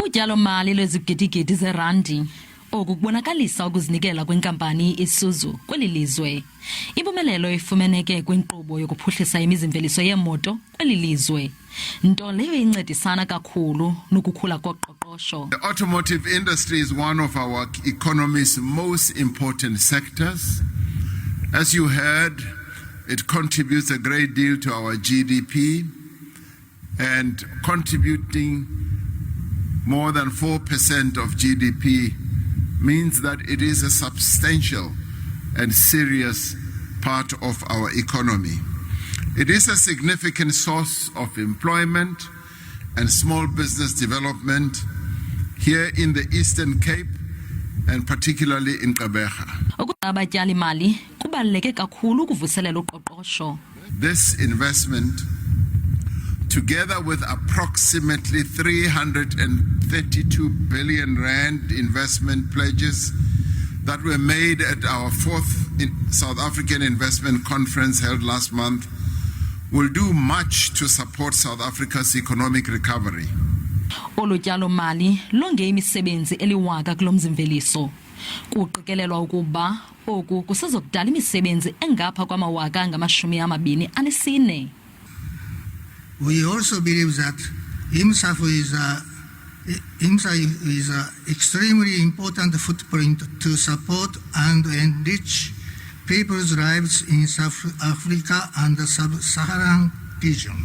Utyalomali lwezigidigidi zerandi oku kubonakalisa ukuzinikela kwenkampani I-Isuzu kweli lizwe. Impumelelo ifumeneke kwinkqubo yokuphuhlisa imizimveliso yeemoto kweli lizwe, nto leyo incedisana kakhulu nokukhula koqoqosho. The automotive industry is one of our economy's most important sectors. As you heard, it contributes a great deal to our GDP, and contributing more than 4% of GDP means that it is a substantial and serious part of our economy. It is a significant source of employment and small business development here in the Eastern Cape and particularly in iGqeberha. Abatyali-mali kubaluleke kakhulu ukuvuselela uqoqosho. This investment, together with approximately 332 billion rand investment pledges that were made at our 4th South African Investment Conference held last month, will do much to support South Africa's economic recovery. Utyalomali longe imisebenzi eliwaka kulo mveliso. Kuqikelelwa ukuba oku kusezokudala imisebenzi engapha kwamawaka angama-24. We also believe that IMSA is an extremely important footprint to support and enrich people's lives in South Africa and the sub-Saharan region,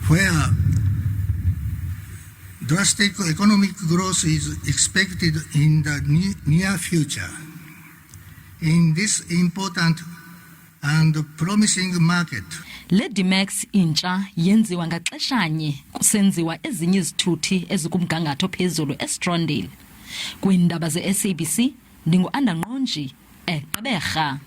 where drastic economic growth is expected in the near future. In this important and promising market, le-D-Max entsha yenziwa ngaxeshanye kusenziwa ezinye izithuthi ezikumgangatho phezulu eStrondile. Kwiindaba ze-SABC, ndingu-Andanqonji, eGqeberha.